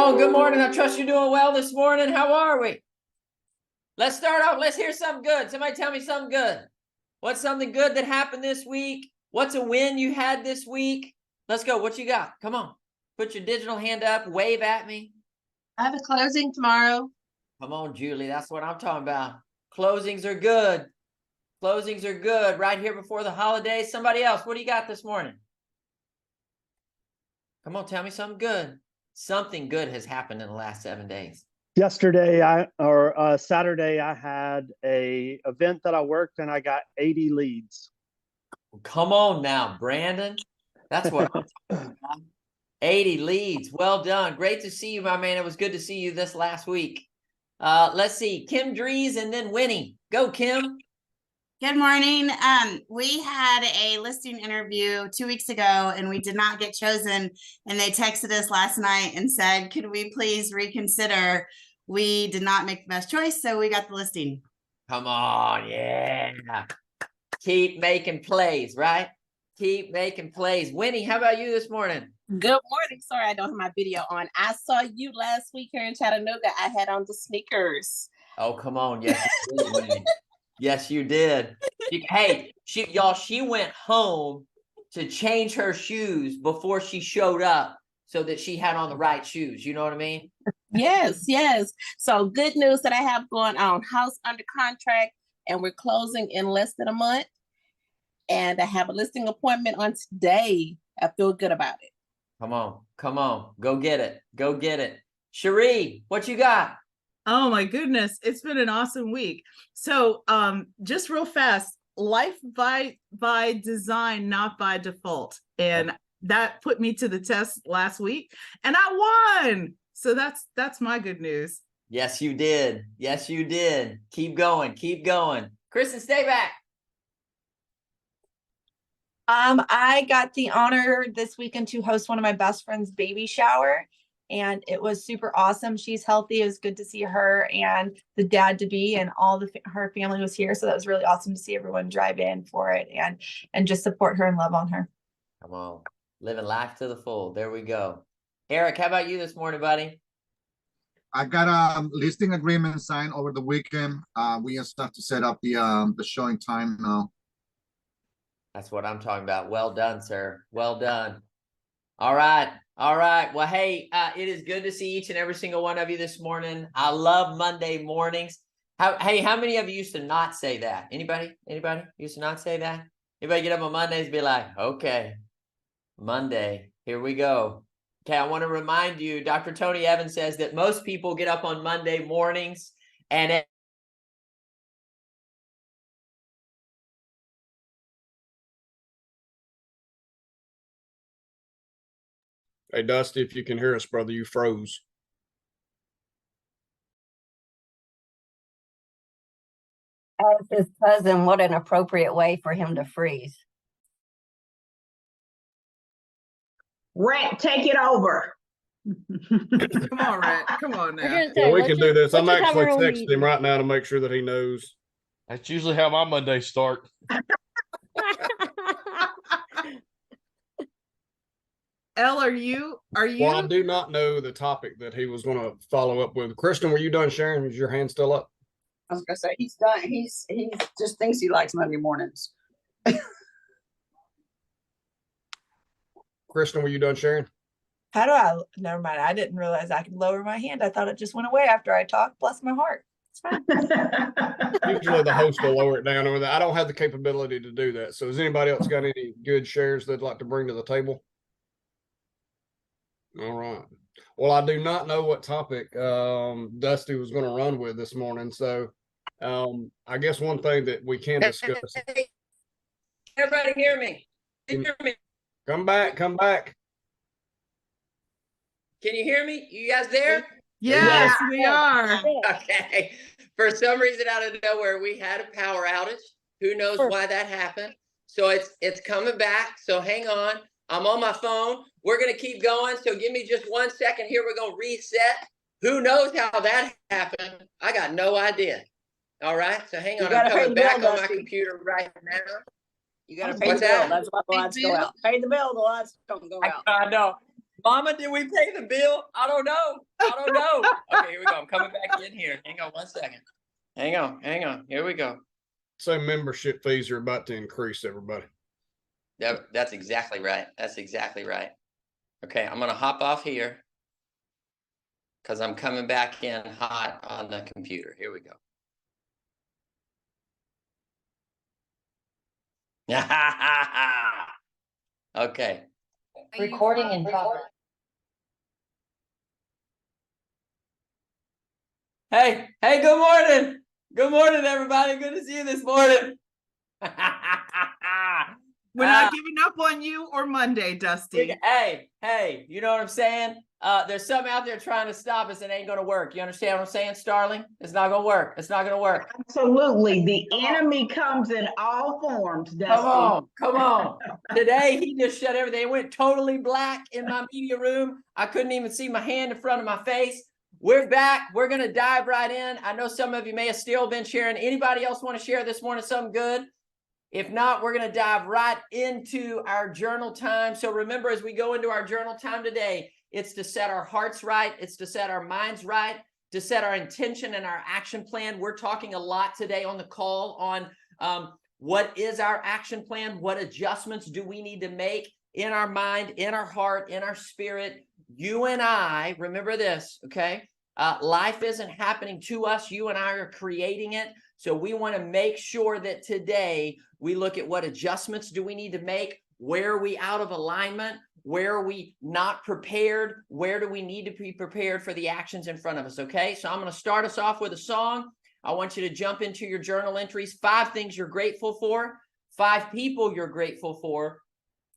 on, good morning. I trust you're doing well this morning. How are we? Let's start off. Let's hear something good. Somebody tell me something good. What's something good that happened this week? What's a win you had this week? Let's go. What you got? Come on. Put your digital hand up. Wave at me. I have a closing tomorrow. Come on, Julie. That's what I'm talking about. Closings are good. Closings are good right here before the holidays. Somebody else, what do you got this morning? Come on, tell me something good. Something good has happened in the last 7 days. Yesterday, Saturday, I had a event that I worked and I got 80 leads. Come on now, Brandon. That's what I'm talking about. 80 leads. Well done. Great to see you, my man. It was good to see you this last week. Let's see. Kim Dries and then Winnie. Go, Kim. Good morning. We had a listing interview 2 weeks ago and we did not get chosen. And they texted us last night and said, could we please reconsider? We did not make the best choice, so we got the listing. Come on. Yeah. Keep making plays, right? Keep making plays. Winnie, how about you this morning? Good morning. Sorry, I don't have my video on. I saw you last week here in Chattanooga. I had on the sneakers. Oh, come on. Yes, you did, Winnie. Yes, you did. She went home to change her shoes before she showed up so that she had on the right shoes. You know what I mean? Yes, yes. So good news that I have going on. House under contract and we're closing in less than a month. And I have a listing appointment on today. I feel good about it. Come on. Come on. Go get it. Go get it. Cherie, what you got? Oh my goodness, it's been an awesome week. So just real fast, life by design, not by default. And that put me to the test last week and I won. So that's my good news. Yes, you did. Yes, you did. Keep going. Keep going. Kristen, stay back. I got the honor this weekend to host one of my best friend's baby shower. And it was super awesome. She's healthy. It was good to see her and the dad to be and all her family was here. So that was really awesome to see everyone drive in for it and just support her and love on her. Come on. Living life to the full. There we go. Eric, how about you this morning, buddy? I got a listing agreement signed over the weekend. We just have to set up the showing time now. That's what I'm talking about. Well done, sir. Well done. All right. All right. Well, hey, it is good to see each and every single one of you this morning. I love Monday mornings. How many of you used to not say that? Anybody used to not say that? Anybody get up on Mondays and be like, okay, Monday, here we go. Okay, I want to remind you, Dr. Tony Evans says that most people get up on Monday mornings and Hey, Dusty, if you can hear us, brother, you froze. As his cousin, what an appropriate way for him to freeze. Rhett, take it over. Come on, Rhett. Come on now. Yeah, we can do this. I'm actually texting him right now to make sure that he knows. That's usually how my Mondays start. Elle, are you? Well, I do not know the topic that he was going to follow up with. Kristen, were you done sharing? Is your hand still up? I was gonna say he's done. He just thinks he likes Monday mornings. Kristen, were you done sharing? How do I? Never mind. I didn't realize I could lower my hand. I thought it just went away after I talked. Bless my heart. It's fine. Usually the host will lower it down over there. I don't have the capability to do that. So has anybody else got any good shares they'd like to bring to the table? All right. Well, I do not know what topic Dusty was going to run with this morning. So I guess one thing that we can discuss. Everybody hear me? Hear me? Come back. Come back. Can you hear me? You guys there? Yes, we are. Okay. For some reason out of nowhere, we had a power outage. Who knows why that happened? So it's coming back. So hang on. I'm on my phone. We're going to keep going. So give me just 1 second here. We're going to reset. Who knows how that happened? I got no idea. All right. So hang on. I'm coming back on my computer right now. You got to pay the bill. That's why the lights go out. Pay the bill. The lights don't go out. I know. Mama, did we pay the bill? I don't know. I don't know. Okay, here we go. I'm coming back in here. Hang on 1 second. Hang on. Here we go. So membership fees are about to increase, everybody. That's exactly right. That's exactly right. Okay, I'm gonna hop off here because I'm coming back in hot on the computer. Here we go. Okay. Recording in progress. Hey, good morning. Good morning, everybody. Good to see you this morning. We're not giving up on you or Monday, Dusty. Hey, you know what I'm saying? There's something out there trying to stop us and it ain't gonna work. You understand what I'm saying, Starling? It's not gonna work. It's not gonna work. Absolutely. The enemy comes in all forms, Dusty. Come on. Today he just shut everything. It went totally black in my media room. I couldn't even see my hand in front of my face. We're back. We're gonna dive right in. I know some of you may have still been sharing. Anybody else want to share this morning something good? If not, we're going to dive right into our journal time. So remember, as we go into our journal time today, it's to set our hearts right. It's to set our minds right, to set our intention and our action plan. We're talking a lot today on the call on what is our action plan? What adjustments do we need to make in our mind, in our heart, in our spirit? You and I, remember this, okay? Life isn't happening to us. You and I are creating it. So we want to make sure that today we look at what adjustments do we need to make? Where are we out of alignment? Where are we not prepared? Where do we need to be prepared for the actions in front of us? Okay, so I'm going to start us off with a song. I want you to jump into your journal entries. 5 things you're grateful for, 5 people you're grateful for.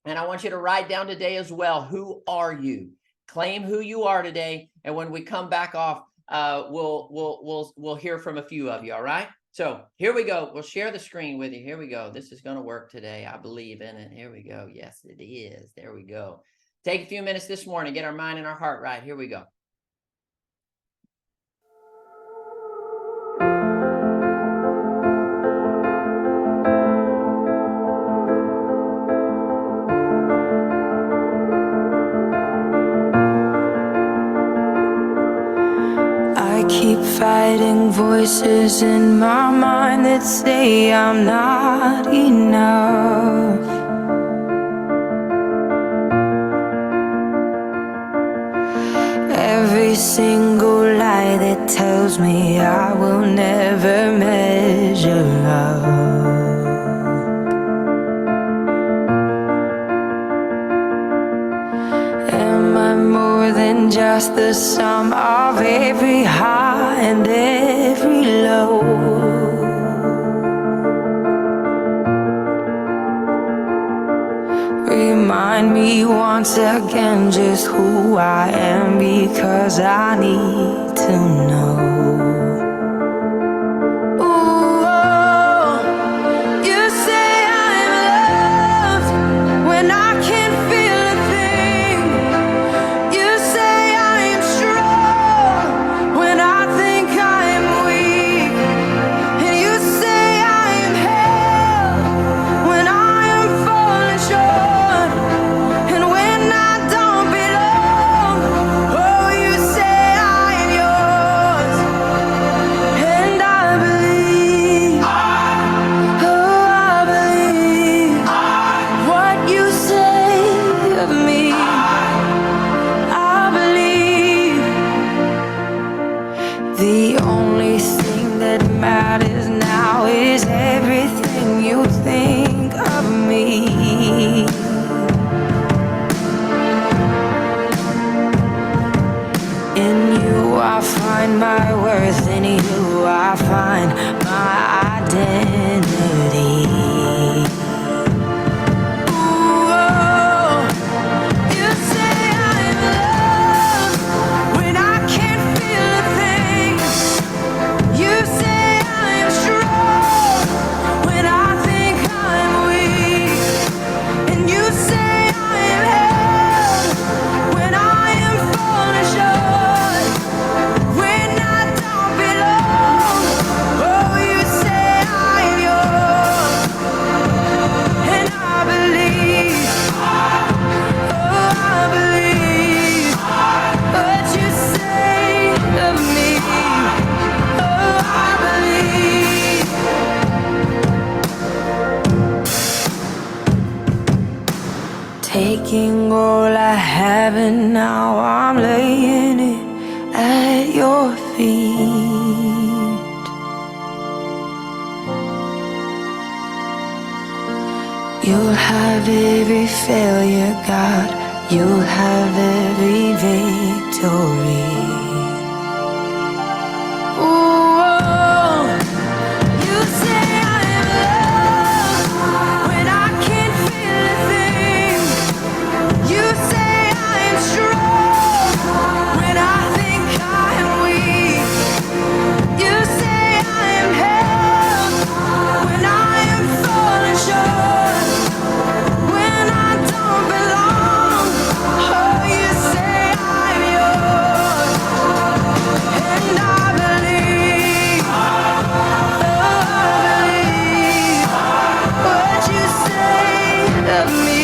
And I want you to write down today as well, who are you? Claim who you are today. And when we come back off, we'll hear from a few of you. All right. So here we go. We'll share the screen with you. Here we go. This is going to work today. I believe in it. Here we go. Yes, it is. There we go. Take a few minutes this morning. Get our mind and our heart right. Here we go. I keep fighting voices in my mind that say I'm not enough. Every single lie that tells me I will never measure up. Am I more than just the sum of every high and every low? Remind me once again just who I am, because I need to know. taking all I have and now I'm laying it at your feet. You'll have every failure, God. You'll have every victory. Ooh, you say I am loved when I can't feel a thing. You say I am strong when I think I am weak. You say I am held when I am falling short, when I don't belong. Oh, you say I'm yours, and I believe, oh, I believe what you say of me.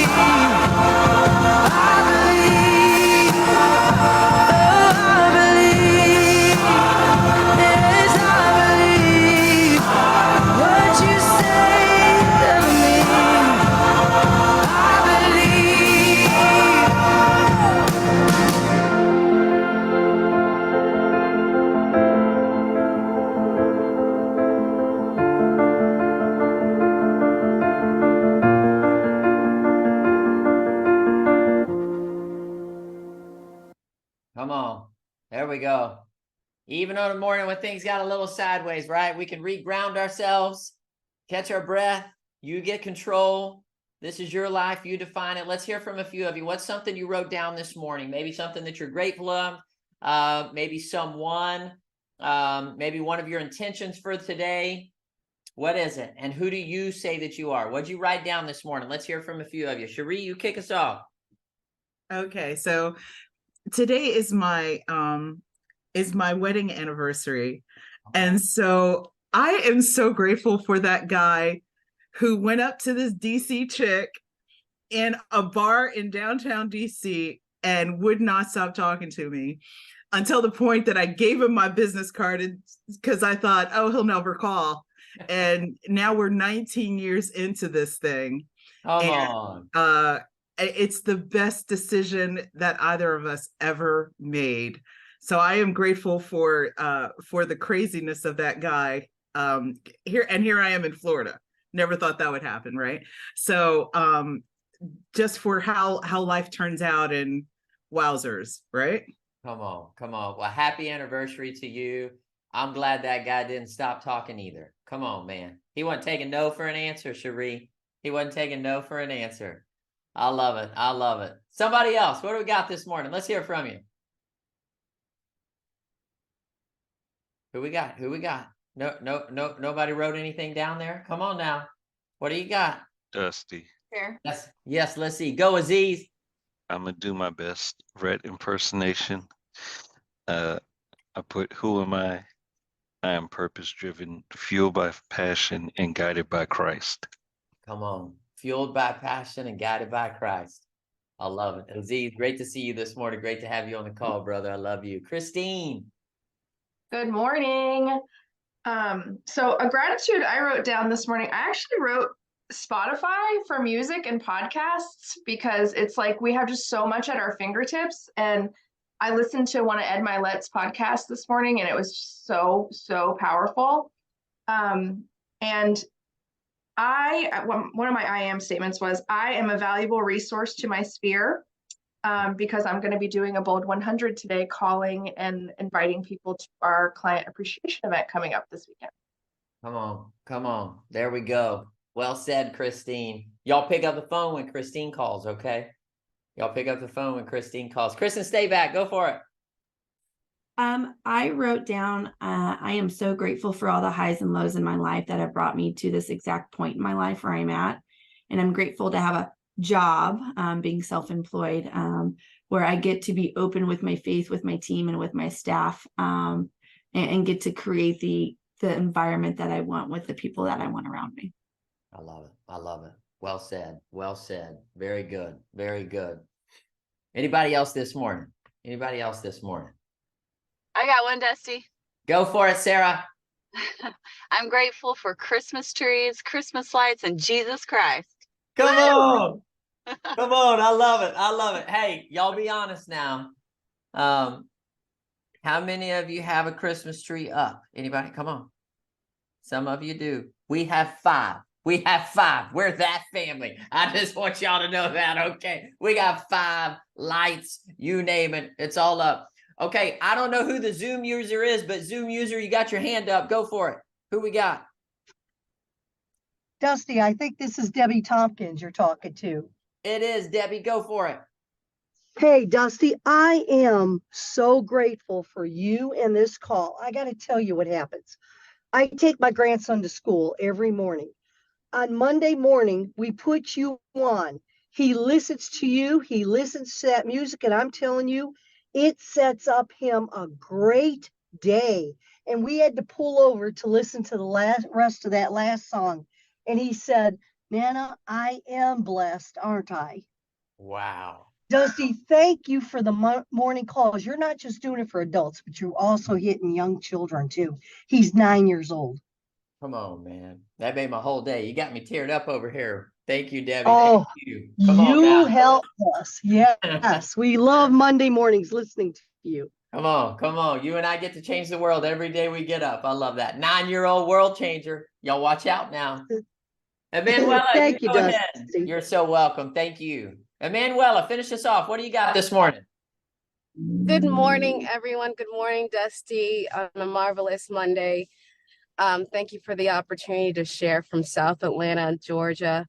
Come on. There we go. Even on a morning when things got a little sideways, right? We can reground ourselves, catch our breath. You get control. This is your life. You define it. Let's hear from a few of you. What's something you wrote down this morning? Maybe something that you're grateful of. Maybe someone, maybe one of your intentions for today. What is it? And who do you say that you are? What'd you write down this morning? Let's hear from a few of you. Cherie, you kick us off. Okay, so today is my wedding anniversary. And so I am so grateful for that guy who went up to this DC chick in a bar in downtown DC and would not stop talking to me until the point that I gave him my business card because I thought, oh, he'll never call. And now we're 19 years into this thing. Come on. It's the best decision that either of us ever made. So I am grateful for the craziness of that guy. Here I am in Florida. Never thought that would happen, right? So just for how life turns out, and wowzers, right? Come on. Well, happy anniversary to you. I'm glad that guy didn't stop talking either. Come on, man. He wasn't taking no for an answer, Cherie. He wasn't taking no for an answer. I love it. Somebody else, what do we got this morning? Let's hear from you. Who we got? No, nobody wrote anything down there. Come on now. What do you got? Dusty. Here. Yes, let's see. Go, Aziz. I'm gonna do my best. Red impersonation. I put, who am I? I am purpose driven, fueled by passion, and guided by Christ. Come on. Fueled by passion and guided by Christ. I love it. Aziz, great to see you this morning. Great to have you on the call, brother. I love you. Christine. Good morning. So a gratitude I wrote down this morning, I actually wrote Spotify for music and podcasts because it's like we have just so much at our fingertips. And I listened to one of Ed Milet's podcasts this morning and it was so powerful. And one of my I am statements was, I am a valuable resource to my sphere because I'm going to be doing a Bold 100 today, calling and inviting people to our client appreciation event coming up this weekend. Come on. There we go. Well said, Christine. Y'all pick up the phone when Christine calls, okay? Y'all pick up the phone when Christine calls. Kristen, stay back. Go for it. I wrote down, I am so grateful for all the highs and lows in my life that have brought me to this exact point in my life where I'm at. And I'm grateful to have a job, being self-employed, where I get to be open with my faith, with my team and with my staff, and get to create the environment that I want with the people that I want around me. I love it. Well said. Very good. Anybody else this morning? I got one, Dusty. Go for it, Sarah. I'm grateful for Christmas trees, Christmas lights, and Jesus Christ. Come on. Come on, I love it. I love it. Hey, y'all be honest now. How many of you have a Christmas tree up? Anybody? Come on. Some of you do. We have 5. We have 5. We're that family. I just want y'all to know that, okay? We got 5 lights, you name it. It's all up. Okay, I don't know who the Zoom user is, but Zoom user, you got your hand up. Go for it. Who we got? Dusty, I think this is Debbie Tompkins you're talking to. It is, Debbie. Go for it. Hey, Dusty, I am so grateful for you and this call. I got to tell you what happens. I take my grandson to school every morning. On Monday morning, we put you on. He listens to you. He listens to that music. And I'm telling you, it sets up him a great day. And we had to pull over to listen to the rest of that last song. And he said, Nana, I am blessed, aren't I? Wow. Dusty, thank you for the morning calls. You're not just doing it for adults, but you're also hitting young children too. He's 9 years old. Come on, man. That made my whole day. You got me teared up over here. Thank you, Debbie. Oh, Thank you. Come on you now. helped us. Yes, we love Monday mornings listening to you. Come on, come on. You and I get to change the world every day we get up. I love that. 9-year-old world changer. Y'all watch out now. Emanuela, Thank you, go Dusty. ahead. You're so welcome. Thank you. Emanuela, finish us off. What do you got this morning? Good morning, everyone. Good morning, Dusty, on a marvelous Monday. Thank you for the opportunity to share from South Atlanta, Georgia.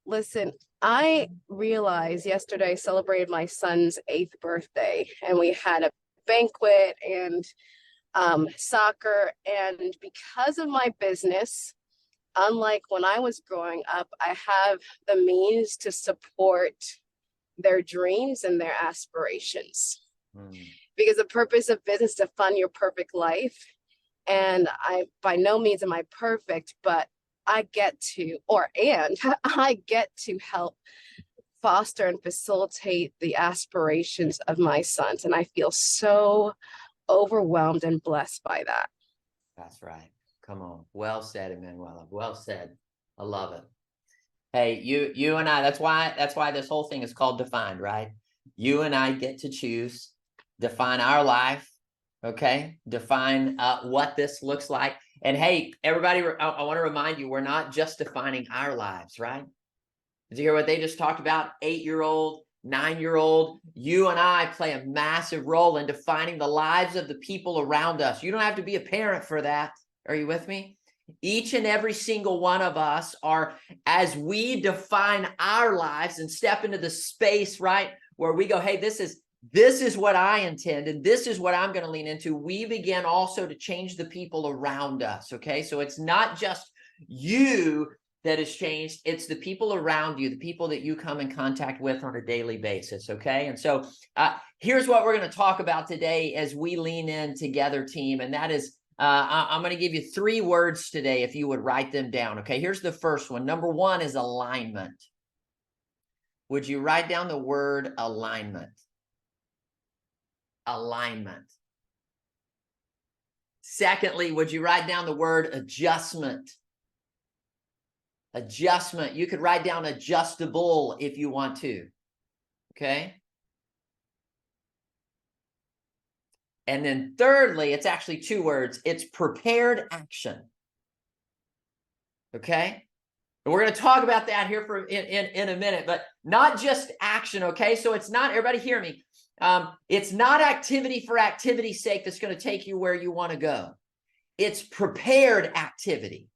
Listen, I realized yesterday I celebrated my son's 8th birthday, and we had a banquet and soccer. And because of my business, unlike when I was growing up, I have the means to support their dreams and their aspirations. Because the purpose of business is to fund your perfect life. And I, by no means am I perfect, but I get to help foster and facilitate the aspirations of my sons. And I feel so overwhelmed and blessed by that. That's right. Come on. Well said, Emanuela. Well said. I love it. Hey, you and I, that's why this whole thing is called Defined, right? You and I get to choose, define our life, okay? Define what this looks like. And hey, everybody, I want to remind you, we're not just defining our lives, right? Did you hear what they just talked about? 8-year-old, 9-year-old, you and I play a massive role in defining the lives of the people around us. You don't have to be a parent for that. Are you with me? Each and every single one of us are, as we define our lives and step into the space, right, where we go, hey, this is what I intend, and this is what I'm going to lean into. We begin also to change the people around us, okay? So it's not just you that has changed, it's the people around you, the people that you come in contact with on a daily basis, okay? And so here's what we're going to talk about today as we lean in together, team, and that is, I'm going to give you 3 words today if you would write them down. Okay, here's the first one. Number 1 is alignment. Would you write down the word alignment? Alignment. Secondly, would you write down the word adjustment? Adjustment. You could write down adjustable if you want to. Okay. And then thirdly, it's actually 2 words. It's prepared action. Okay. And we're going to talk about that here in a minute, but not just action. Okay. So it's not, everybody hear me. It's not activity for activity's sake that's going to take you where you want to go. It's prepared activity.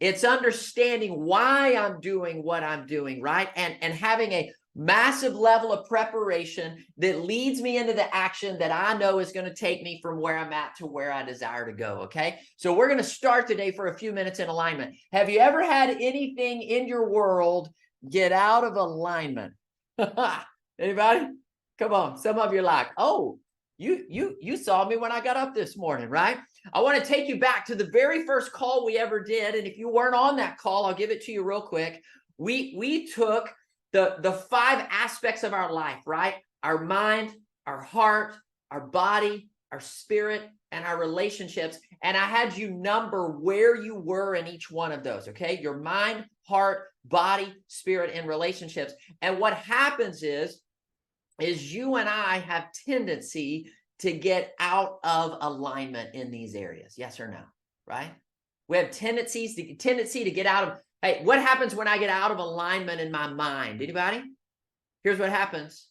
It's understanding why I'm doing what I'm doing, right? And having a massive level of preparation that leads me into the action that I know is going to take me from where I'm at to where I desire to go, okay? So we're going to start today for a few minutes in alignment. Have you ever had anything in your world get out of alignment? Anybody? Come on. Some of you are like, oh, you saw me when I got up this morning, right? I want to take you back to the very first call we ever did. And if you weren't on that call, I'll give it to you real quick. We took the 5 aspects of our life, right? Our mind, our heart, our body, our spirit, and our relationships. And I had you number where you were in each one of those, okay? Your mind, heart, body, spirit, and relationships. And what happens is you and I have tendency to get out of alignment in these areas. Yes or no? Right? We have tendency to get out of, hey, what happens when I get out of alignment in my mind? Anybody? Here's what happens.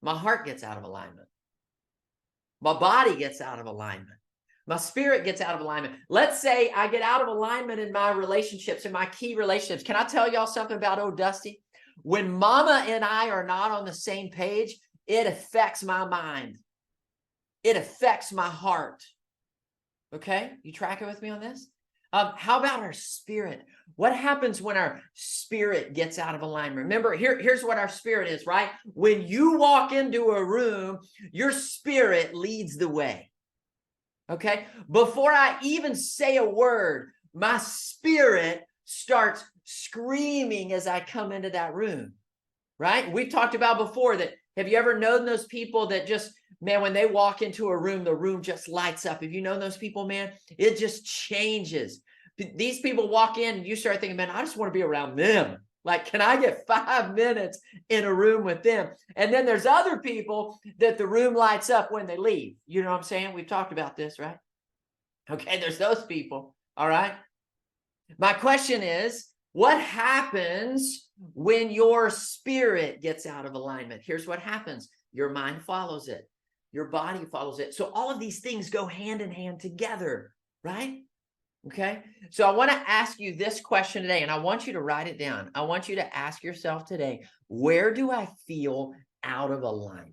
My heart gets out of alignment. My body gets out of alignment. My spirit gets out of alignment. Let's say I get out of alignment in my relationships, in my key relationships. Can I tell y'all something about old Dusty? When Mama and I are not on the same page, it affects my mind. It affects my heart. Okay? You tracking with me on this? How about our spirit? What happens when our spirit gets out of alignment? Remember, here's what our spirit is, right? When you walk into a room, your spirit leads the way. Okay? Before I even say a word, my spirit starts screaming as I come into that room, right? We've talked about before that. Have you ever known those people that just, man, when they walk into a room, the room just lights up? Have you known those people, man? It just changes. These people walk in and you start thinking, man, I just want to be around them. Like, can I get 5 minutes in a room with them? And then there's other people that the room lights up when they leave. You know what I'm saying? We've talked about this, right? Okay, there's those people. All right. My question is, what happens when your spirit gets out of alignment? Here's what happens. Your mind follows it. Your body follows it. So all of these things go hand in hand together, right? Okay. So I want to ask you this question today, and I want you to write it down. I want you to ask yourself today, where do I feel out of alignment?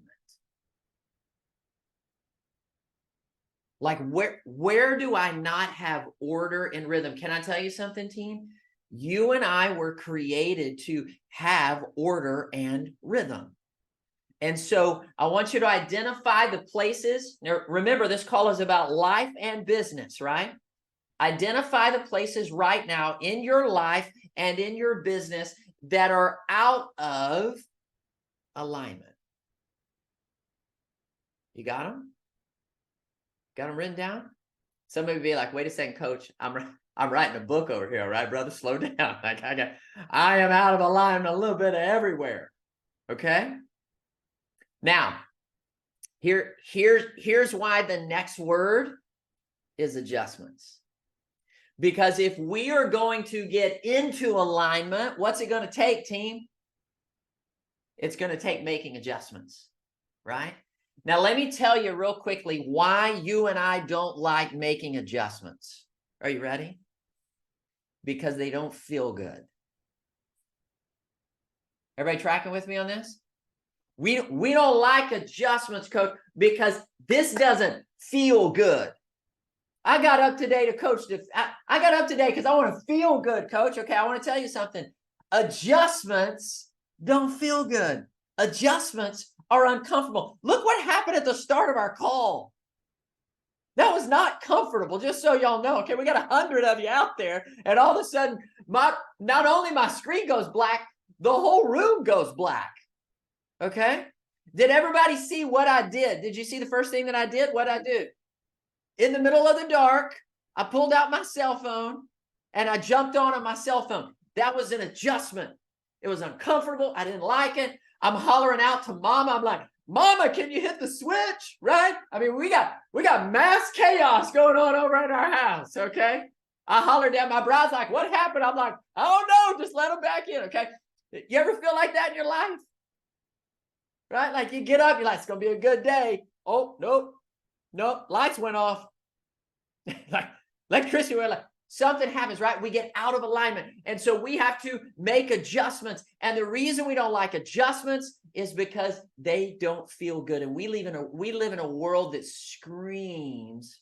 Like where do I not have order and rhythm? Can I tell you something, team? You and I were created to have order and rhythm. And so I want you to identify the places. Now, remember, this call is about life and business, right? Identify the places right now in your life and in your business that are out of alignment. You got them? Got them written down? Somebody would be like, wait a second, coach, I'm writing a book over here, all right, brother? Slow down. Like I am out of alignment a little bit of everywhere. Okay? Now, here's why the next word is adjustments. Because if we are going to get into alignment, what's it going to take, team? It's going to take making adjustments, right? Now, let me tell you real quickly why you and I don't like making adjustments. Are you ready? Because they don't feel good. Everybody tracking with me on this? We don't like adjustments, coach, because this doesn't feel good. I got up today to coach. I got up today because I want to feel good, coach. Okay, I want to tell you something. Adjustments don't feel good. Adjustments are uncomfortable. Look what happened at the start of our call. That was not comfortable, just so y'all know. Okay, we got 100 of you out there, and all of a sudden, not only my screen goes black, the whole room goes black. Okay? Did everybody see what I did? Did you see the first thing that I did? What I do? In the middle of the dark, I pulled out my cell phone and I jumped on my cell phone. That was an adjustment. It was uncomfortable. I didn't like it. I'm hollering out to Mama. I'm like, Mama, can you hit the switch? Right? I mean, we got mass chaos going on over at our house. Okay. I hollered at my bride's like, what happened? I'm like, I don't know. Just let them back in. Okay. You ever feel like that in your life? Right? Like you get up, you're like, it's going to be a good day. Oh, nope. Lights went off. like Christy, we're like, something happens, right? We get out of alignment. And so we have to make adjustments. And the reason we don't like adjustments is because they don't feel good. And we live in a world that screams,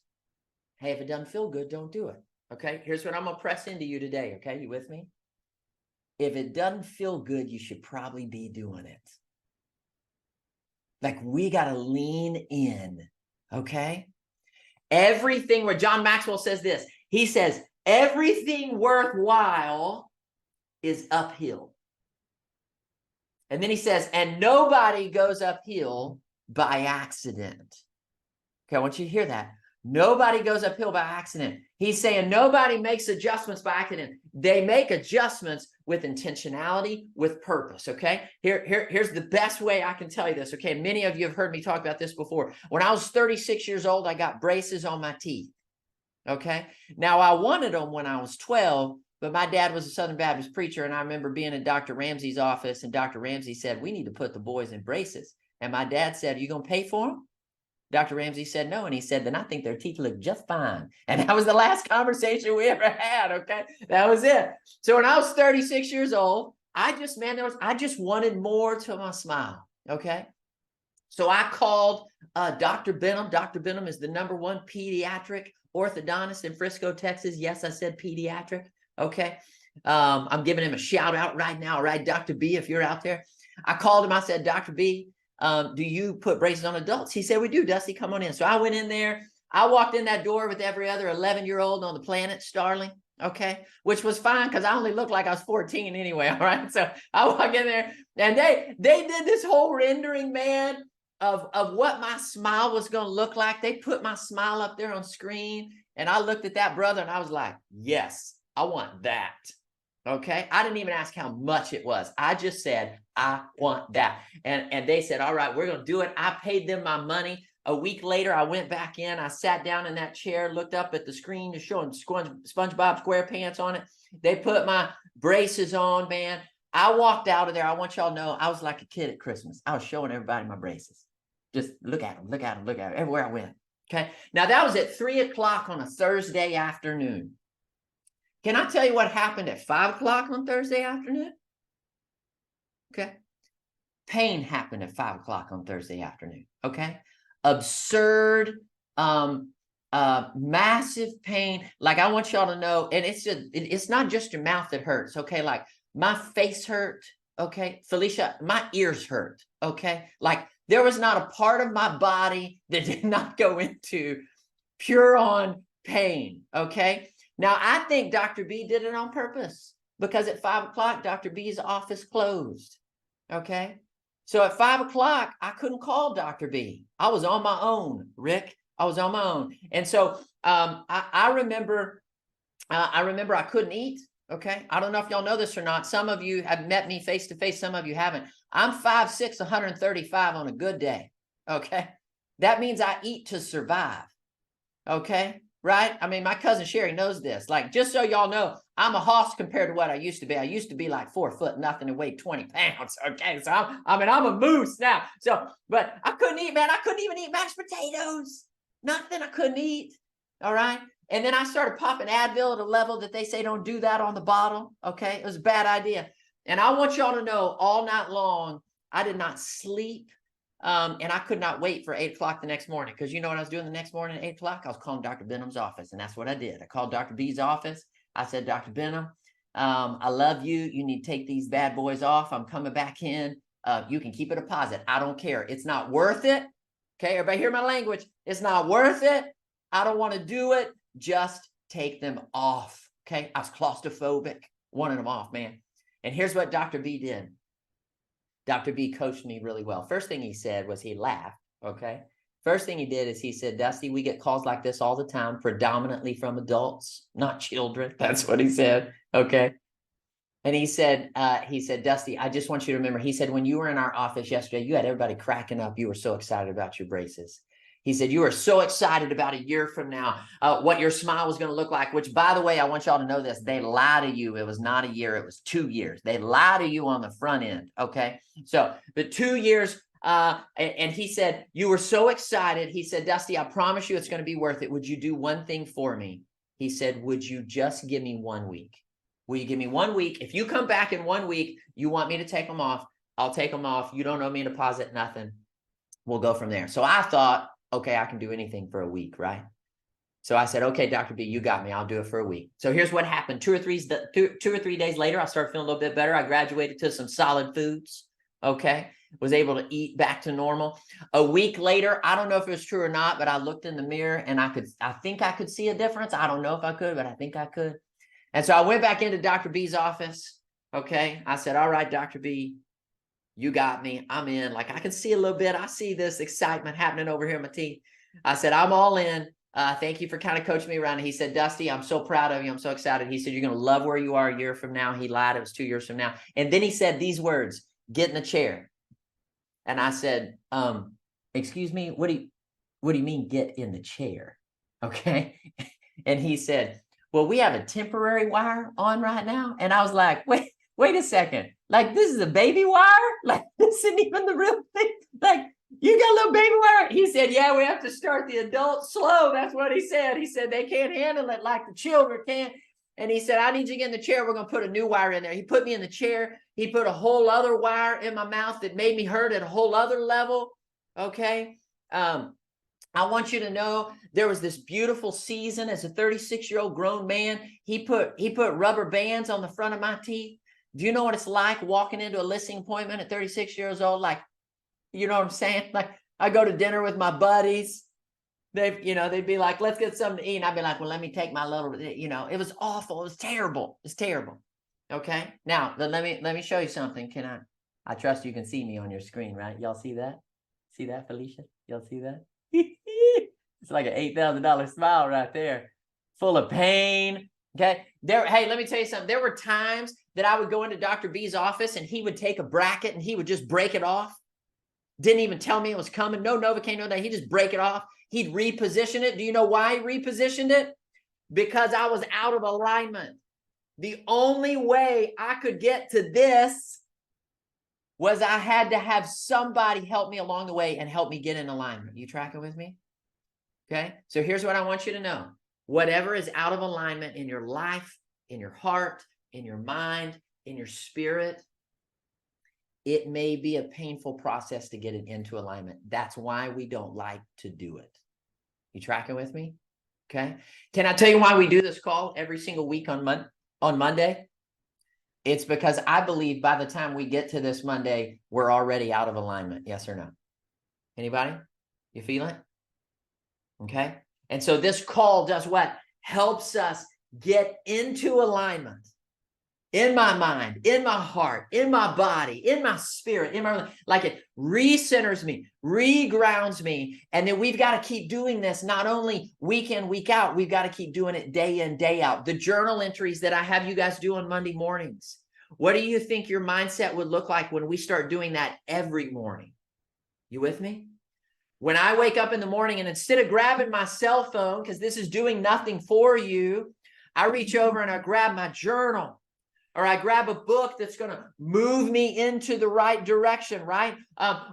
hey, if it doesn't feel good, don't do it. Okay. Here's what I'm going to press into you today. Okay. You with me? If it doesn't feel good, you should probably be doing it. Like we got to lean in. Okay. Everything where John Maxwell says this, he says, everything worthwhile is uphill. And then he says, and nobody goes uphill by accident. Okay. I want you to hear that. Nobody goes uphill by accident. He's saying nobody makes adjustments by accident. They make adjustments with intentionality, with purpose, okay? Here's the best way I can tell you this, okay? Many of you have heard me talk about this before. When I was 36 years old, I got braces on my teeth, okay? Now, I wanted them when I was 12, but my dad was a Southern Baptist preacher, and I remember being in Dr. Ramsey's office, and Dr. Ramsey said, we need to put the boys in braces. And my dad said, are you going to pay for them? Dr. Ramsey said no, and he said, then I think their teeth look just fine. And that was the last conversation we ever had, okay? That was it. So when I was 36 years old, I just wanted more to my smile, okay? So I called Dr. Benham. Dr. Benham is the #1 pediatric orthodontist in Frisco, Texas. Yes, I said pediatric, okay? I'm giving him a shout out right now, right? Dr. B, if you're out there. I called him, I said, Dr. B, do you put braces on adults? He said, we do, Dusty, come on in. So I went in there. I walked in that door with every other 11-year-old on the planet, Starling, okay, which was fine because I only looked like I was 14 anyway, all right? So I walk in there, and they did this whole rendering, man, of what my smile was going to look like. They put my smile up there on screen, and I looked at that brother, and I was like, yes, I want that. Okay. I didn't even ask how much it was. I just said, I want that. And they said, all right, we're going to do it. I paid them my money. A week later, I went back in. I sat down in that chair, looked up at the screen, just showing SpongeBob SquarePants on it. They put my braces on, man. I walked out of there. I want y'all to know I was like a kid at Christmas. I was showing everybody my braces. Just look at them, look at them, look at them, everywhere I went. Okay. Now that was at 3 o'clock on a Thursday afternoon. Can I tell you what happened at 5 o'clock on Thursday afternoon? Okay. Pain happened at 5 o'clock on Thursday afternoon. Okay. Absurd, massive pain. Like, I want y'all to know, and it's not just your mouth that hurts. Okay. Like, my face hurt. Okay. Felicia, my ears hurt. Okay. Like, there was not a part of my body that did not go into pure on pain. Okay. Now, I think Dr. B did it on purpose because at 5 o'clock, Dr. B's office closed. Okay. So at 5 o'clock, I couldn't call Dr. B. I was on my own, Rick. I was on my own. And so I remember I couldn't eat. Okay. I don't know if y'all know this or not. Some of you have met me face to face. Some of you haven't. I'm 5'6", 135 on a good day. Okay. That means I eat to survive. Okay. Right? I mean, my cousin Sherry knows this. Like, just so y'all know, I'm a hoss compared to what I used to be. I used to be like 4 foot nothing and weighed 20 pounds. Okay. So I'm a moose now. So, but I couldn't eat, man. I couldn't even eat mashed potatoes. Nothing I couldn't eat. All right. And then I started popping Advil at a level that they say don't do that on the bottle. Okay. It was a bad idea. And I want y'all to know all night long, I did not sleep. And I could not wait for 8 o'clock the next morning, because you know what I was doing the next morning at 8 o'clock? I was calling Dr. Benham's office, and that's what I did. I called Dr. B's office. I said, Dr. Benham, I love you. You need to take these bad boys off. I'm coming back in. You can keep a deposit. I don't care. It's not worth it. Okay, everybody hear my language. It's not worth it. I don't want to do it. Just take them off. Okay, I was claustrophobic, wanted them off, man. And here's what Dr. B did. Dr. B coached me really well. First thing he said was he laughed, okay? First thing he did is he said, Dusty, we get calls like this all the time, predominantly from adults, not children. That's what he said, okay? And he said, Dusty, I just want you to remember, he said, when you were in our office yesterday, you had everybody cracking up. You were so excited about your braces. He said, you were so excited about a year from now, what your smile was going to look like, which, by the way, I want y'all to know this. They lie to you. It was not a year. It was 2 years. They lie to you on the front end. Okay. So the 2 years, and he said, you were so excited. He said, Dusty, I promise you it's going to be worth it. Would you do one thing for me? He said, would you just give me 1 week? Will you give me 1 week? If you come back in 1 week, you want me to take them off, I'll take them off. You don't owe me a deposit, nothing. We'll go from there. So I thought, okay, I can do anything for a week, right? So I said, okay, Dr. B, you got me. I'll do it for a week. So here's what happened. 2 or 3 days later, I started feeling a little bit better. I graduated to some solid foods, okay? Was able to eat back to normal. A week later, I don't know if it was true or not, but I looked in the mirror and I think I could see a difference. I don't know if I could, but I think I could. And so I went back into Dr. B's office, okay? I said, all right, Dr. B, you got me. I'm in. Like, I can see a little bit. I see this excitement happening over here in my teeth. I said, I'm all in. Thank you for kind of coaching me around. He said, Dusty, I'm so proud of you. I'm so excited. He said, you're going to love where you are a year from now. He lied. It was 2 years from now. And then he said these words, get in the chair. And I said, excuse me, what do you mean get in the chair? Okay. And he said, well, we have a temporary wire on right now. And I was like, wait a second. Like, this is a baby wire? Like, this isn't even the real thing. Like, you got a little baby wire? He said, yeah, we have to start the adults slow. That's what he said. He said, they can't handle it like the children can. And he said, I need you to get in the chair. We're going to put a new wire in there. He put me in the chair. He put a whole other wire in my mouth that made me hurt at a whole other level. Okay. I want you to know there was this beautiful season as a 36-year-old grown man. He put rubber bands on the front of my teeth. Do you know what it's like walking into a listing appointment at 36 years old? Like, you know what I'm saying? Like, I go to dinner with my buddies. They'd be like, let's get something to eat. And I'd be like, well, let me take my little, it was awful. It was terrible. It's terrible. Okay. Now, let me show you something. I trust you can see me on your screen, right? Y'all see that? See that, Felicia? Y'all see that? It's like an $8,000 smile right there. Full of pain. Okay. Hey, let me tell you something. There were times that I would go into Dr. B's office and he would take a bracket and he would just break it off. Didn't even tell me it was coming. No Novocaine, no that. He'd just break it off. He'd reposition it. Do you know why he repositioned it? Because I was out of alignment. The only way I could get to this was I had to have somebody help me along the way and help me get in alignment. You tracking with me? Okay. So here's what I want you to know. Whatever is out of alignment in your life, in your heart, in your mind, in your spirit, it may be a painful process to get it into alignment. That's why we don't like to do it. You tracking with me? Okay. Can I tell you why we do this call every single week on Monday? It's because I believe by the time we get to this Monday, we're already out of alignment. Yes or no? Anybody? You feel it? Okay. And so this call does what? Helps us get into alignment in my mind, in my heart, in my body, in my spirit, like it recenters me, regrounds me. And then we've got to keep doing this, not only week in, week out, we've got to keep doing it day in, day out. The journal entries that I have you guys do on Monday mornings. What do you think your mindset would look like when we start doing that every morning? You with me? When I wake up in the morning and instead of grabbing my cell phone, because this is doing nothing for you, I reach over and I grab my journal. Or I grab a book that's going to move me into the right direction, right?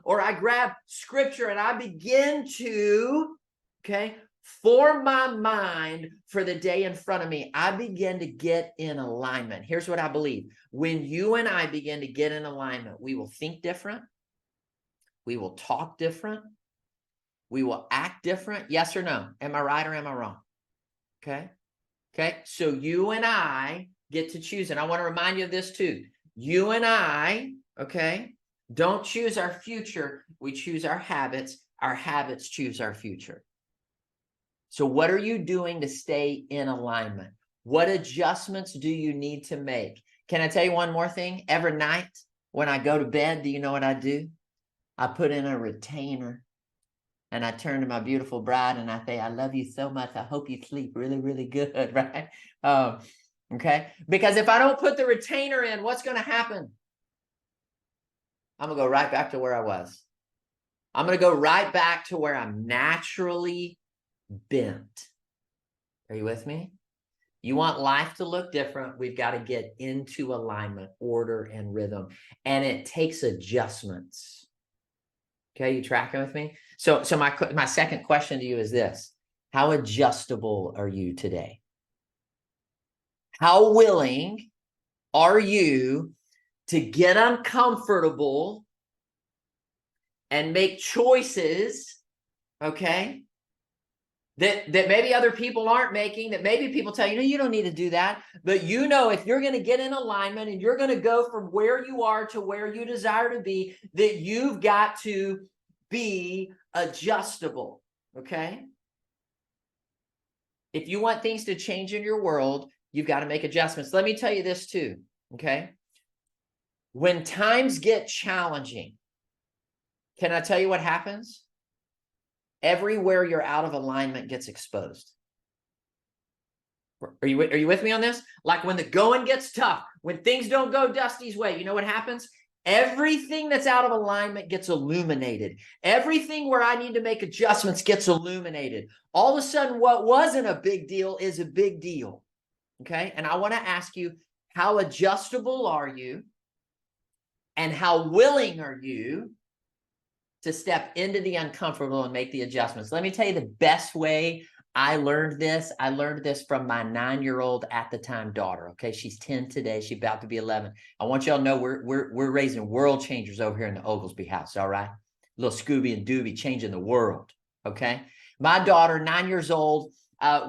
Or I grab scripture and I begin to, form my mind for the day in front of me. I begin to get in alignment. Here's what I believe. When you and I begin to get in alignment, we will think different. We will talk different. We will act different. Yes or no? Am I right or am I wrong? Okay. So you and I get to choose. And I want to remind you of this too. You and I, don't choose our future. We choose our habits. Our habits choose our future. So what are you doing to stay in alignment? What adjustments do you need to make? Can I tell you one more thing? Every night when I go to bed, do you know what I do? I put in a retainer and I turn to my beautiful bride and I say, I love you so much. I hope you sleep really, really good, right? Because if I don't put the retainer in, what's going to happen? I'm going to go right back to where I was. I'm going to go right back to where I'm naturally bent. Are you with me? You want life to look different. We've got to get into alignment, order, and rhythm. And it takes adjustments. Okay, you tracking with me? So my second question to you is this. How adjustable are you today? How willing are you to get uncomfortable and make choices, that maybe other people aren't making, that maybe people tell you, no, you don't need to do that. But you know, if you're going to get in alignment and you're going to go from where you are to where you desire to be, that you've got to be adjustable, If you want things to change in your world, you've got to make adjustments. Let me tell you this too, When times get challenging, can I tell you what happens? everywhere you're out of alignment gets exposed. Are you with me on this? Like when the going gets tough, when things don't go Dusty's way, you know what happens? Everything that's out of alignment gets illuminated. Everything where I need to make adjustments gets illuminated. All of a sudden, what wasn't a big deal is a big deal. Okay. And I want to ask you, how adjustable are you? And how willing are you to step into the uncomfortable and make the adjustments? Let me tell you the best way I learned this. I learned this from my 9-year-old at the time daughter. Okay, she's 10 today. She's about to be 11. I want y'all to know we're raising world changers over here in the Oglesby house. All right, little Scooby and Dooby changing the world. Okay, my daughter, 9 years old.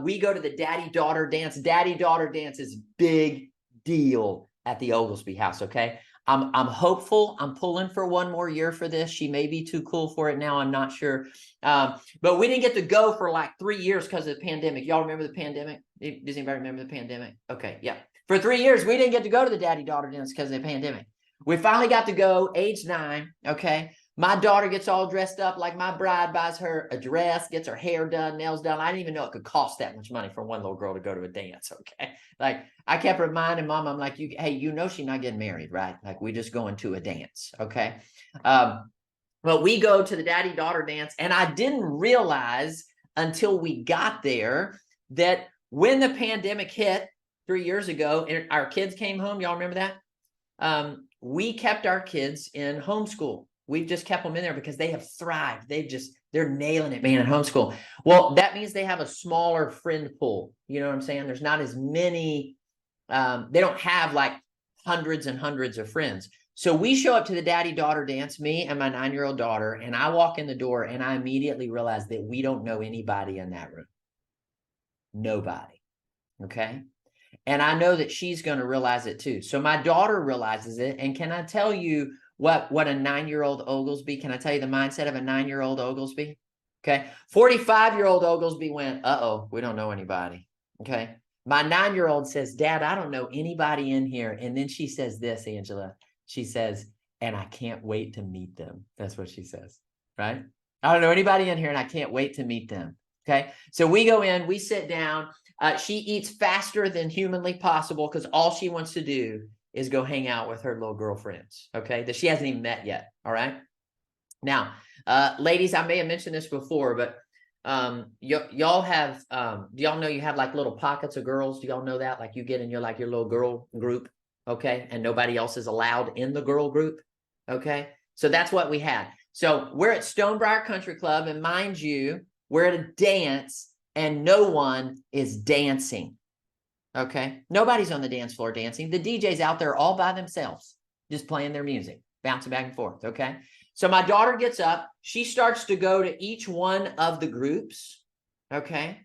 We go to the daddy-daughter dance. Daddy-daughter dance is a big deal at the Oglesby house. Okay. I'm hopeful. I'm pulling for one more year for this. She may be too cool for it now. I'm not sure. But we didn't get to go for like 3 years because of the pandemic. Y'all remember the pandemic? Does anybody remember the pandemic? Okay, yeah. For 3 years, we didn't get to go to the daddy-daughter dance because of the pandemic. We finally got to go, age 9, okay? My daughter gets all dressed up like my bride, buys her a dress, gets her hair done, nails done. I didn't even know it could cost that much money for one little girl to go to a dance, okay? Like, I kept reminding Mom, I'm like, hey, you know she's not getting married, right? Like, we just going to a dance, okay? But we go to the daddy-daughter dance, and I didn't realize until we got there that when the pandemic hit 3 years ago, and our kids came home, y'all remember that? We kept our kids in homeschool. We've just kept them in there because they have thrived. They're nailing it, man, in homeschool. Well, that means they have a smaller friend pool. You know what I'm saying? There's not as many, they don't have like hundreds and hundreds of friends. So we show up to the daddy-daughter dance, me and my 9-year-old daughter, and I walk in the door and I immediately realize that we don't know anybody in that room. Nobody. Okay. And I know that she's going to realize it too. So my daughter realizes it. And can I tell you what a 9-year-old Oglesby, can I tell you the mindset of a 9-year-old Oglesby? Okay. 45-year-old Oglesby went, uh-oh, we don't know anybody. Okay. My 9-year-old says, Dad, I don't know anybody in here. And then she says this, Angela, she says, and I can't wait to meet them. That's what she says, right? I don't know anybody in here and I can't wait to meet them. Okay. So we go in, we sit down. She eats faster than humanly possible because all she wants to do is go hang out with her little girlfriends, okay, that she hasn't even met yet, all right? Now, ladies, I may have mentioned this before, but y'all have, do y'all know you have like little pockets of girls? Do y'all know that? Like you get in your little girl group, okay, and nobody else is allowed in the girl group, okay? So that's what we had. So we're at Stonebriar Country Club, and mind you, we're at a dance, and no one is dancing. Okay. Nobody's on the dance floor dancing. The DJ's out there all by themselves, just playing their music, bouncing back and forth. Okay. So my daughter gets up. She starts to go to each one of the groups. Okay.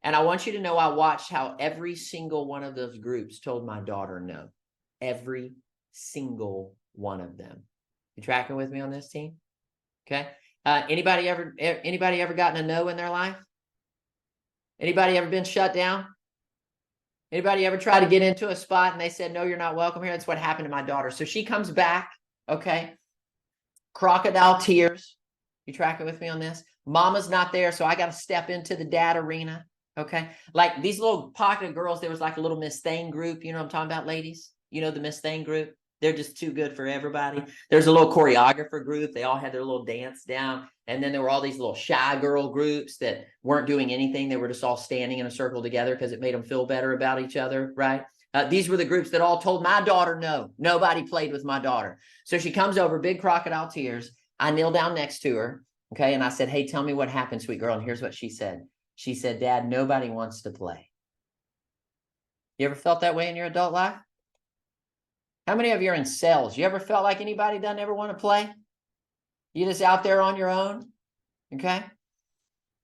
And I want you to know, I watched how every single one of those groups told my daughter no. Every single one of them. You tracking with me on this, team? Okay. Anybody ever gotten a no in their life? Anybody ever been shut down? Anybody ever try to get into a spot and they said, no, you're not welcome here? That's what happened to my daughter. So she comes back, okay? Crocodile tears. You tracking with me on this? Mama's not there, so I got to step into the dad arena, okay? Like these little pocket of girls, there was like a little Miss Thing group. You know what I'm talking about, ladies? You know the Miss Thing group? They're just too good for everybody. There's a little choreographer group. They all had their little dance down. And then there were all these little shy girl groups that weren't doing anything. They were just all standing in a circle together because it made them feel better about each other, right? These were the groups that all told my daughter no. Nobody played with my daughter. So she comes over, big crocodile tears. I kneel down next to her, okay? And I said, hey, tell me what happened, sweet girl. And here's what she said. She said, Dad, nobody wants to play. You ever felt that way in your adult life? How many of you are in sales? You ever felt like anybody doesn't ever want to play? You just out there on your own? Okay.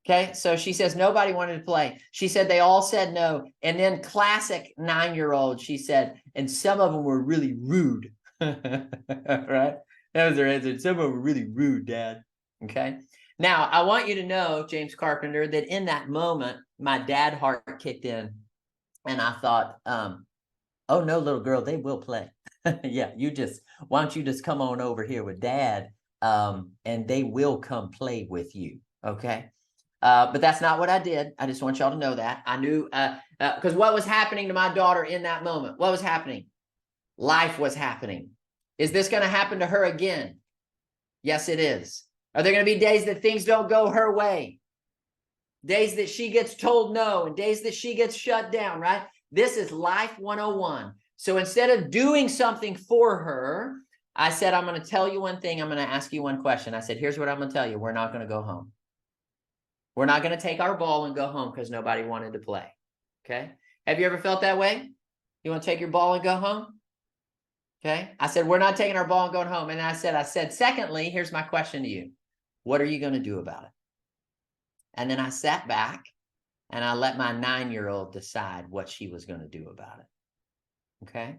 Okay. So she says, nobody wanted to play. She said, they all said no. And then classic 9-year-old, she said, and some of them were really rude. Right? That was her answer. Some of them were really rude, Dad. Okay. Now, I want you to know, James Carpenter, that in that moment, my dad heart kicked in. And I thought, oh no, little girl, they will play. Yeah, why don't you just come on over here with Dad, and they will come play with you, okay? But that's not what I did. I just want y'all to know that. I knew, because what was happening to my daughter in that moment? What was happening? Life was happening. Is this going to happen to her again? Yes, it is. Are there going to be days that things don't go her way? Days that she gets told no and days that she gets shut down, right? This is life 101. So instead of doing something for her, I said, I'm going to tell you one thing. I'm going to ask you one question. I said, here's what I'm going to tell you. We're not going to go home. We're not going to take our ball and go home because nobody wanted to play. Okay. Have you ever felt that way? You want to take your ball and go home? Okay. I said, we're not taking our ball and going home. And I said, secondly, here's my question to you. What are you going to do about it? And then I sat back and I let my 9-year-old decide what she was going to do about it. Okay.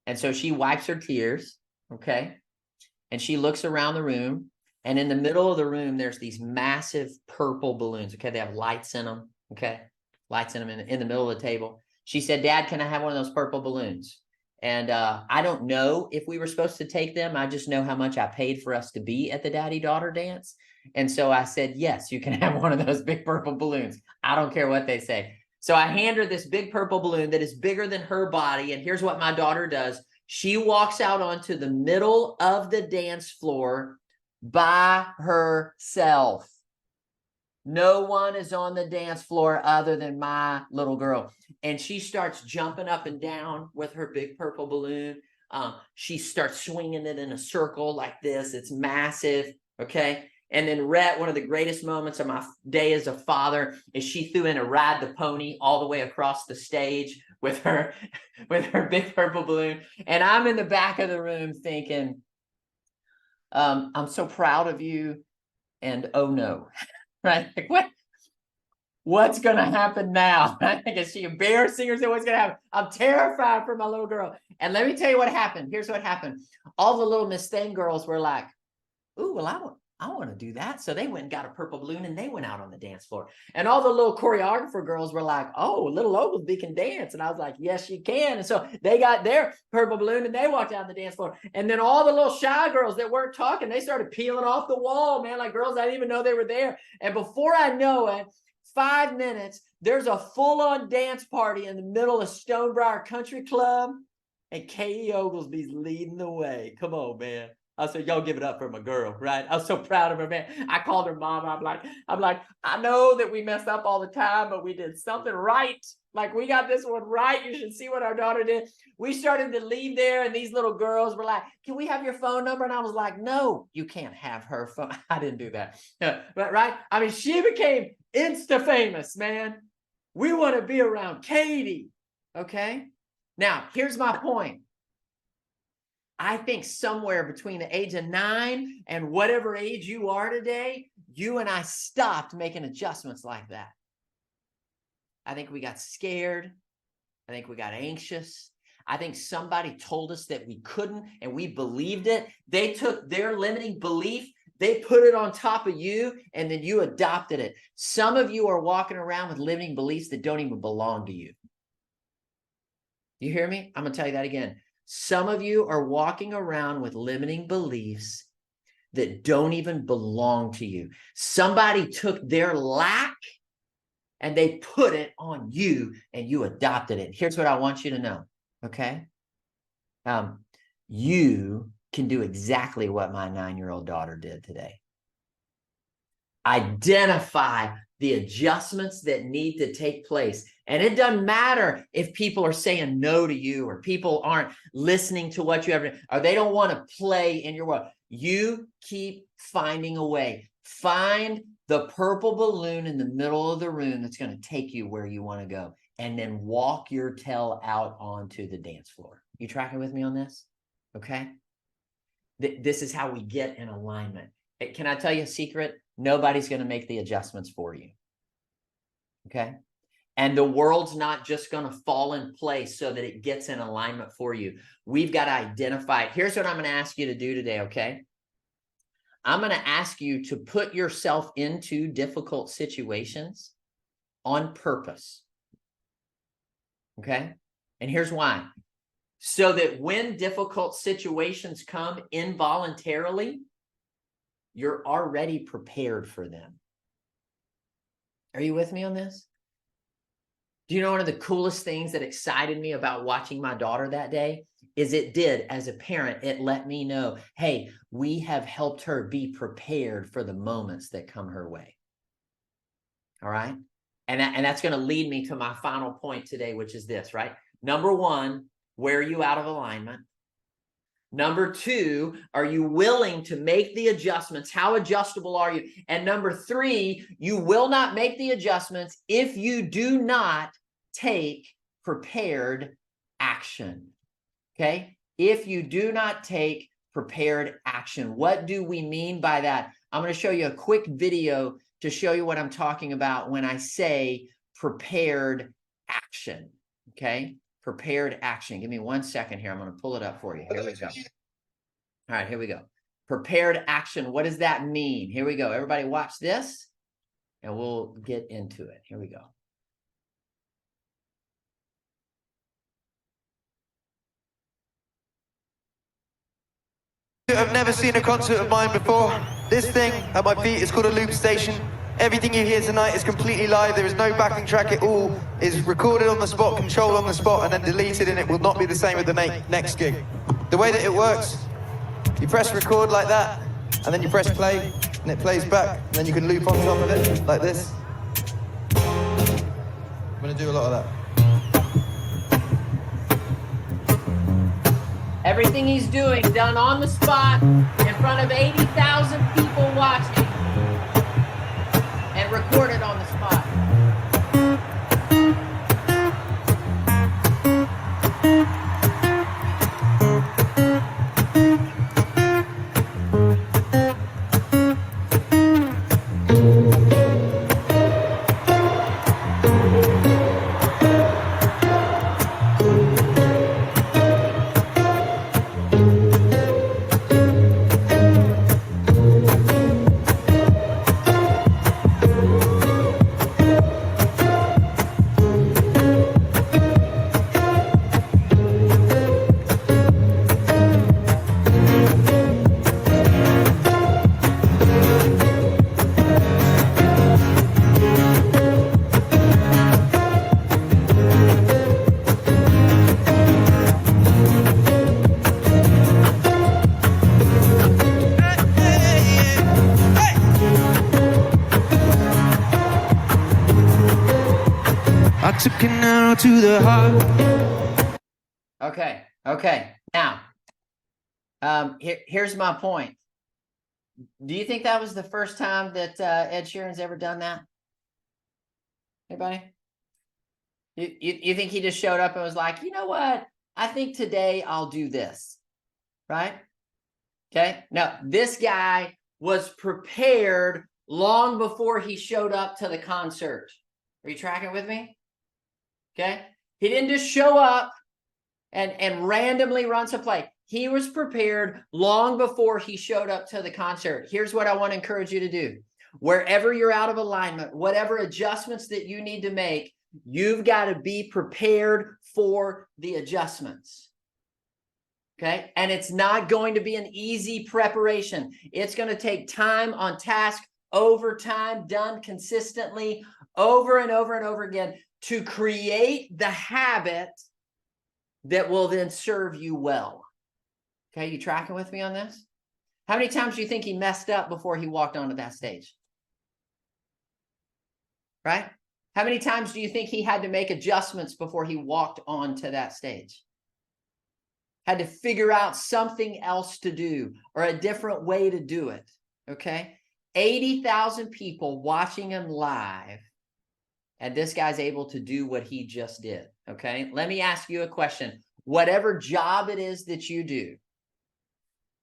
And so she wipes her tears. Okay. And she looks around the room, and in the middle of the room, there's these massive purple balloons. Okay. They have lights in them. Okay. Lights in them in the middle of the table. She said, Dad, can I have one of those purple balloons? And I don't know if we were supposed to take them. I just know how much I paid for us to be at the daddy-daughter dance. And so I said, yes, you can have one of those big purple balloons. I don't care what they say. So I hand her this big purple balloon that is bigger than her body. And here's what my daughter does. She walks out onto the middle of the dance floor by herself. No one is on the dance floor other than my little girl. And she starts jumping up and down with her big purple balloon. She starts swinging it in a circle like this. It's massive. Okay. And then Rhett, one of the greatest moments of my day as a father, is she threw in a Ride the Pony all the way across the stage with her big purple balloon. And I'm in the back of the room thinking, I'm so proud of you. And oh no. Right? Like, what's going to happen now? I think, is she embarrassing or what's going to happen? I'm terrified for my little girl. And let me tell you what happened. Here's what happened. All the little Miss Thing girls were like, ooh, well, I want to do that. So they went and got a purple balloon and they went out on the dance floor. And all the little choreographer girls were like, oh, little Oglesby can dance. And I was like, yes, she can. And so they got their purple balloon and they walked out on the dance floor. And then all the little shy girls that weren't talking, they started peeling off the wall, man, like girls I didn't even know they were there. And before I know it, 5 minutes, there's a full-on dance party in the middle of Stonebriar Country Club. And Katie Oglesby's leading the way. Come on, man. I said, y'all give it up for my girl, right? I was so proud of her, man. I called her mom. I'm like, I know that we mess up all the time, but we did something right. Like, we got this one right. You should see what our daughter did. We started to leave there, and these little girls were like, can we have your phone number? And I was like, no, you can't have her phone. I didn't do that. But right? I mean, she became Insta famous, man. We want to be around Katie. Okay? Now, here's my point. I think somewhere between the age of 9 and whatever age you are today, you and I stopped making adjustments like that. I think we got scared. I think we got anxious. I think somebody told us that we couldn't, and we believed it. They took their limiting belief, they put it on top of you, and then you adopted it. Some of you are walking around with limiting beliefs that don't even belong to you. You hear me? I'm going to tell you that again. Some of you are walking around with limiting beliefs that don't even belong to you. Somebody took their lack and they put it on you and you adopted it. Here's what I want you to know, okay? You can do exactly what my 9-year-old daughter did today. Identify the adjustments that need to take place. And it doesn't matter if people are saying no to you or people aren't listening to what you have, or they don't want to play in your world. You keep finding a way. Find the purple balloon in the middle of the room that's going to take you where you want to go. And then walk your tail out onto the dance floor. You tracking with me on this? Okay. This is how we get in alignment. Can I tell you a secret? Nobody's going to make the adjustments for you. Okay. And the world's not just going to fall in place so that it gets in alignment for you. We've got to identify it. Here's what I'm going to ask you to do today. Okay. I'm going to ask you to put yourself into difficult situations on purpose. Okay. And here's why. So that when difficult situations come involuntarily, you're already prepared for them. Are you with me on this? Do you know one of the coolest things that excited me about watching my daughter that day is it did, as a parent, it let me know, hey, we have helped her be prepared for the moments that come her way. All right. And that's going to lead me to my final point today, which is this, right? Number one, where are you out of alignment? Number two, are you willing to make the adjustments? How adjustable are you? And number three, you will not make the adjustments if you do not take prepared action. Okay? If you do not take prepared action, what do we mean by that? I'm going to show you a quick video to show you what I'm talking about when I say prepared action. Okay? Prepared action. Give me 1 second here. I'm going to pull it up for you. Here we go. All right, here we go. Prepared action. What does that mean? Here we go. Everybody watch this and we'll get into it. Here we go. I've never seen a concert of mine before. This thing at my feet is called a loop station. Everything you hear tonight is completely live. There is no backing track. It all is recorded on the spot, controlled on the spot, and then deleted, and it will not be the same at the next gig. The way that it works, you press record like that, and then you press play, and it plays back, and then you can loop on top of it, like this. I'm gonna do a lot of that. Everything he's doing done on the spot in front of 80,000 people watching and recorded on the spot. Took an arrow to the heart. Okay. Now, here's my point. Do you think that was the first time that Ed Sheeran's ever done that? Anybody? You think he just showed up and was like, you know what? I think today I'll do this, right? Okay. No, this guy was prepared long before he showed up to the concert. Are you tracking with me? Okay. He didn't just show up and randomly run some play. He was prepared long before he showed up to the concert. Here's what I want to encourage you to do. Wherever you're out of alignment, whatever adjustments that you need to make, you've got to be prepared for the adjustments. Okay. And it's not going to be an easy preparation. It's going to take time on task, overtime, done consistently, over and over and over again, to create the habit that will then serve you well. Okay, you tracking with me on this? How many times do you think he messed up before he walked onto that stage? Right? How many times do you think he had to make adjustments before he walked onto that stage? Had to figure out something else to do or a different way to do it. Okay? 80,000 people watching him live. And this guy's able to do what he just did. Okay. Let me ask you a question. Whatever job it is that you do,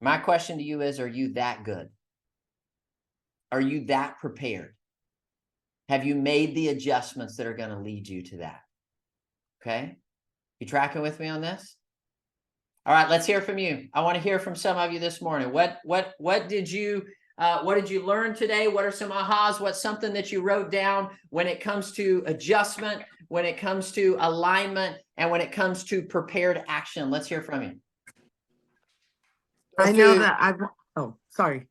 my question to you is, are you that good? Are you that prepared? Have you made the adjustments that are going to lead you to that? Okay. You tracking with me on this? All right. Let's hear from you. I want to hear from some of you this morning. What did you learn today? What are some ahas? What's something that you wrote down when it comes to adjustment, when it comes to alignment, and when it comes to prepared action? Let's hear from you. I know that sorry.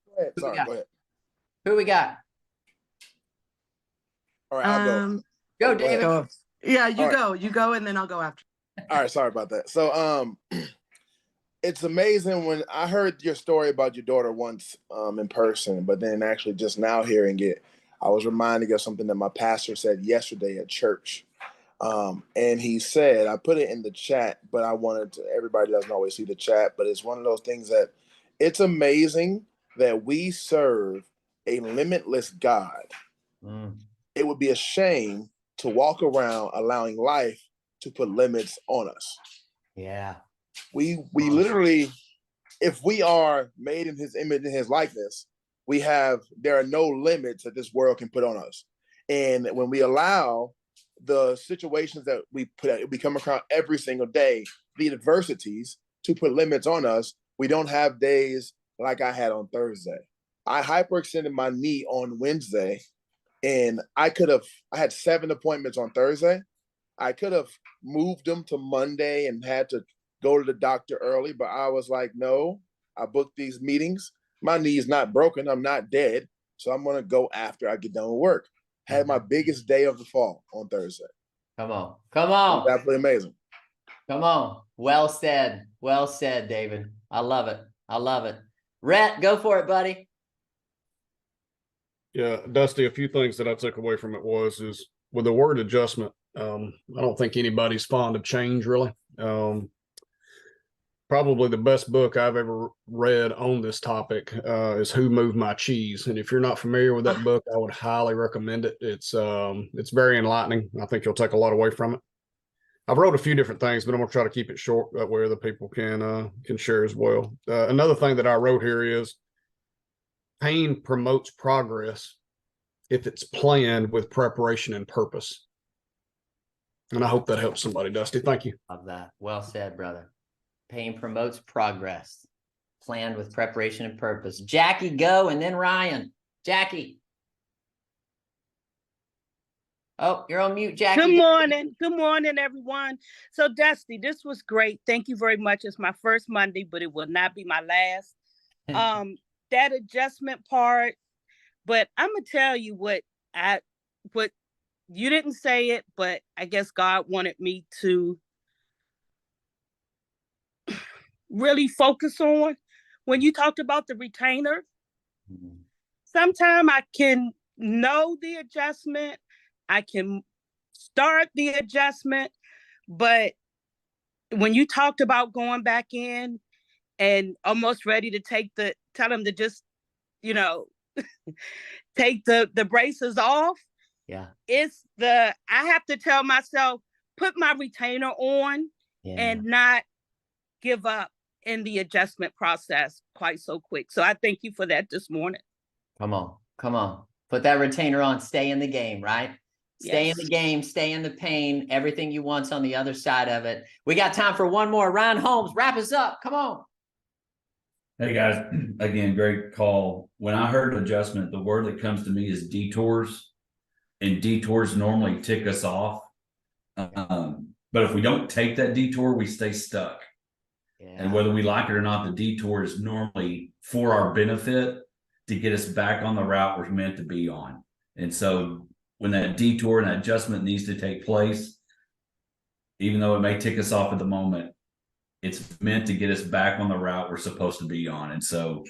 Who we got? All right, I'll go. Go, Go ahead. David. Yeah, you All right. go, and then I'll go after. All right, sorry about that. So it's amazing when I heard your story about your daughter once in person, but then actually just now hearing it, I was reminded of something that my pastor said yesterday at church. And he said, I put it in the chat, but I wanted to, everybody doesn't always see the chat, but it's one of those things that it's amazing that we serve a limitless God. It would be a shame to walk around allowing life to put limits on us. Yeah. We literally, if we are made in his image and his likeness, there are no limits that this world can put on us. And when we allow the situations that we come across every single day, the adversities to put limits on us, we don't have days like I had on Thursday. I hyperextended my knee on Wednesday, and I had 7 appointments on Thursday. I could have moved them to Monday and had to go to the doctor early, but I was like, no, I booked these meetings. My knee is not broken. I'm not dead. So I'm going to go after I get done with work. Had my biggest day of the fall on Thursday. Come on. Come on. It's absolutely amazing. Come on. Well said. Well said, David. I love it. I love it. Rhett, go for it, buddy. Yeah, Dusty, a few things that I took away from it is with the word adjustment, I don't think anybody's fond of change, really. Probably the best book I've ever read on this topic is Who Moved My Cheese? And if you're not familiar with that book, I would highly recommend it. It's very enlightening. I think you'll take a lot away from it. I've wrote a few different things, but I'm gonna try to keep it short. That way other people can share as well. Another thing that I wrote here is pain promotes progress if it's planned with preparation and purpose. And I hope that helps somebody, Dusty. Thank you. Love that. Well said, brother. Pain promotes progress, planned with preparation and purpose. Jackie, go, and then Ryan. Jackie. Oh, you're on mute, Jackie. Good morning. Good morning, everyone. So, Dusty, this was great. Thank you very much. It's my first Monday, but it will not be my last. That adjustment part, but I'm gonna tell you what you didn't say it, but I guess God wanted me to really focus on when you talked about the retainer. Sometimes I can know the adjustment, I can start the adjustment, but when you talked about going back in and almost ready to tell them to just, take the braces off. Yeah. I have to tell myself, put my retainer on and not give up in the adjustment process quite so quick. So I thank you for that this morning. Come on. Come on. Put that retainer on. Stay in the game, right? Stay in the game. Stay in the pain. Everything you want's on the other side of it. We got time for one more. Ryan Holmes, wrap us up. Come on. Hey guys, again, great call. When I heard adjustment, the word that comes to me is detours, and detours normally tick us off. But if we don't take that detour, we stay stuck. And whether we like it or not, the detour is normally for our benefit to get us back on the route we're meant to be on. And so when that detour and that adjustment needs to take place, even though it may tick us off at the moment, it's meant to get us back on the route we're supposed to be on. And so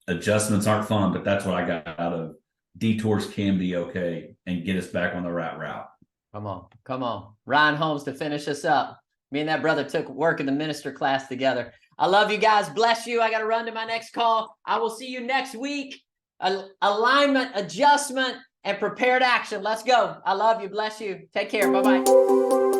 adjustments aren't fun, but that's what I got out of detours can be okay and get us back on the right route. Come on. Come on. Ryan Holmes to finish us up. Me and that brother took work in the minister class together. I love you guys. Bless you. I got to run to my next call. I will see you next week. Alignment, adjustment, and prepared action. Let's go. I love you. Bless you. Take care. Bye-bye.